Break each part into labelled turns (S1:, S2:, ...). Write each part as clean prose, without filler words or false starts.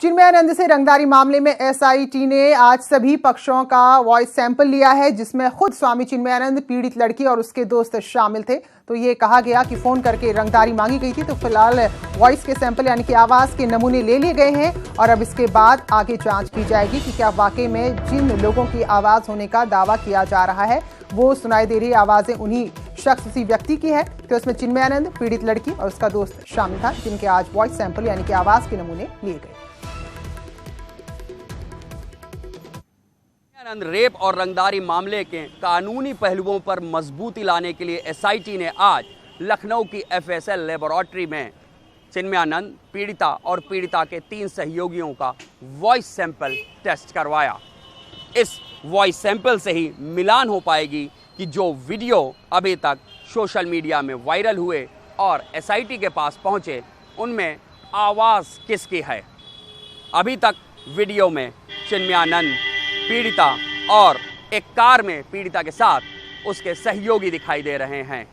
S1: चिन्मयानंद से रंगदारी मामले में एसआईटी ने आज सभी पक्षों का वॉइस सैंपल लिया है, जिसमें खुद स्वामी चिन्मयानंद, पीड़ित लड़की और उसके दोस्त शामिल थे। तो ये कहा गया कि फोन करके रंगदारी मांगी गई थी। तो फिलहाल वॉइस के सैंपल यानी कि आवाज के नमूने ले लिए गए हैं और अब इसके बाद आगे जांच की जाएगी कि क्या वाकई में जिन लोगों की आवाज होने का दावा किया जा रहा है वो सुनाई दे रही आवाजें उन्हीं शख्स, उसी व्यक्ति की है। तो उसमें चिन्मयानंद, पीड़ित लड़की और उसका दोस्त शामिल था, जिनके आज वॉइस सैंपल यानी कि आवाज के नमूने लिए गए।
S2: रेप और रंगदारी मामले के कानूनी पहलुओं पर मजबूती लाने के लिए एसआईटी ने आज लखनऊ की एफएसएल लेबोरेटरी में चिन्मयानंद, पीड़िता और पीड़िता के 3 सहयोगियों का वॉइस सैंपल टेस्ट करवाया। इस वॉइस सैंपल से ही मिलान हो पाएगी कि जो वीडियो अभी तक सोशल मीडिया में वायरल हुए और एसआईटी के पास पहुंचे उनमें आवाज़ किसकी है। अभी तक वीडियो में चिन्मयानंद, पीड़िता और एक कार में पीड़िता के साथ उसके सहयोगी दिखाई दे रहे हैं।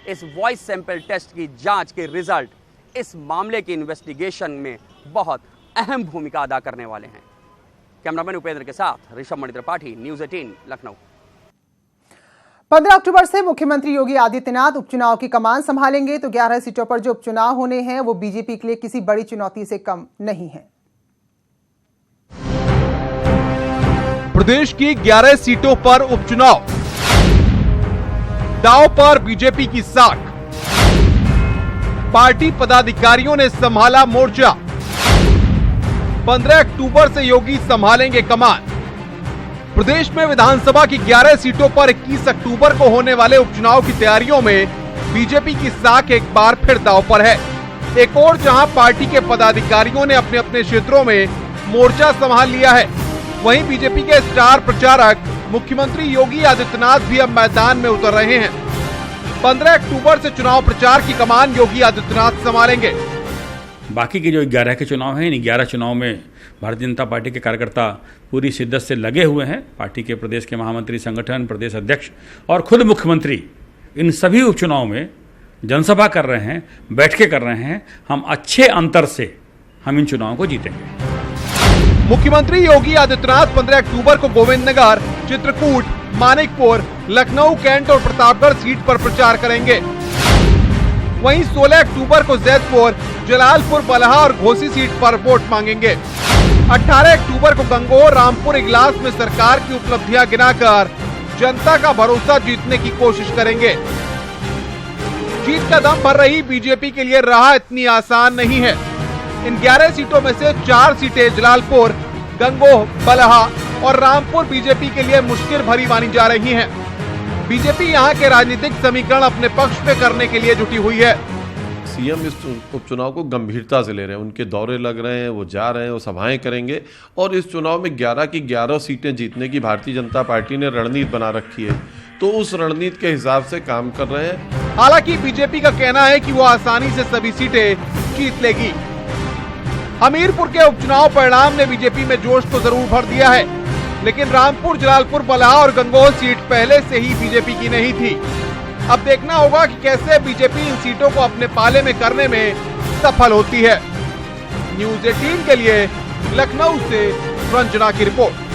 S2: इस वॉइस सैंपल टेस्ट की जांच के रिजल्ट इस मामले की इन्वेस्टिगेशन में बहुत अहम भूमिका अदा करने वाले हैं। कैमरामैन उपेंद्र के साथ ऋषभ मणि त्रिपाठी, न्यूज़ 18 लखनऊ।
S1: 15 अक्टूबर से मुख्यमंत्री योगी आदित्यनाथ उपचुनाव की कमान संभालेंगे। तो 11 सीटों पर जो उपचुनाव होने हैं वो बीजेपी के लिए किसी बड़ी चुनौती से कम नहीं है।
S3: प्रदेश की 11 सीटों पर उपचुनाव, दांव पर बीजेपी की साख। पार्टी पदाधिकारियों ने संभाला मोर्चा। 15 अक्टूबर से योगी संभालेंगे कमान। प्रदेश में विधानसभा की 11 सीटों पर 21 अक्टूबर को होने वाले उपचुनाव की तैयारियों में बीजेपी की साख एक बार फिर दांव पर है। एक और जहां पार्टी के पदाधिकारियों ने अपने अपने क्षेत्रों में मोर्चा संभाल लिया है, वहीं बीजेपी के स्टार प्रचारक मुख्यमंत्री योगी आदित्यनाथ भी अब मैदान में उतर रहे हैं। 15 अक्टूबर से चुनाव प्रचार की कमान योगी आदित्यनाथ संभालेंगे।
S4: बाकी के जो 11 के चुनाव हैं, इन 11 चुनाव में भारतीय जनता पार्टी के कार्यकर्ता पूरी शिद्दत से लगे हुए हैं। पार्टी के प्रदेश के महामंत्री, संगठन, प्रदेश अध्यक्ष और खुद मुख्यमंत्री इन सभी उपचुनाव में जनसभा कर रहे हैं, बैठकें कर रहे हैं। हम अच्छे अंतर से हम इन चुनावों को जीतेंगे।
S3: मुख्यमंत्री योगी आदित्यनाथ 15 अक्टूबर को गोविंदनगर, चित्रकूट, मानिकपुर, लखनऊ कैंट और प्रतापगढ़ सीट पर प्रचार करेंगे। वहीं 16 अक्टूबर को जैतपुर, जलालपुर, बलहा और घोसी सीट पर वोट मांगेंगे। 18 अक्टूबर को गंगोर, रामपुर, इगलास में सरकार की उपलब्धियां गिनाकर जनता का भरोसा जीतने की कोशिश करेंगे। जीत का दम भर रही बीजेपी के लिए राह इतनी आसान नहीं है। इन 11 सीटों में से 4 सीटें जलालपुर, गंगोह, बलहा और रामपुर बीजेपी के लिए मुश्किल भरी मानी जा रही हैं। बीजेपी यहां के राजनीतिक समीकरण अपने पक्ष में करने के लिए जुटी हुई है।
S5: सीएम इस उपचुनाव को गंभीरता से ले रहे हैं, उनके दौरे लग रहे हैं, वो जा रहे हैं, वो सभाएं करेंगे और इस चुनाव में 11 की 11 सीटें जीतने की भारतीय जनता पार्टी ने रणनीति बना रखी है, तो उस रणनीति के हिसाब से काम कर रहे हैं।
S3: हालांकि बीजेपी का कहना है कि वो आसानी से सभी सीटें जीत लेगी। हमीरपुर के उपचुनाव परिणाम ने बीजेपी में जोश तो जरूर भर दिया है, लेकिन रामपुर, जलालपुर, बलहा और गंगोह सीट पहले से ही बीजेपी की नहीं थी। अब देखना होगा कि कैसे बीजेपी इन सीटों को अपने पाले में करने में सफल होती है। न्यूज़ 18 के लिए लखनऊ से रंजना की रिपोर्ट।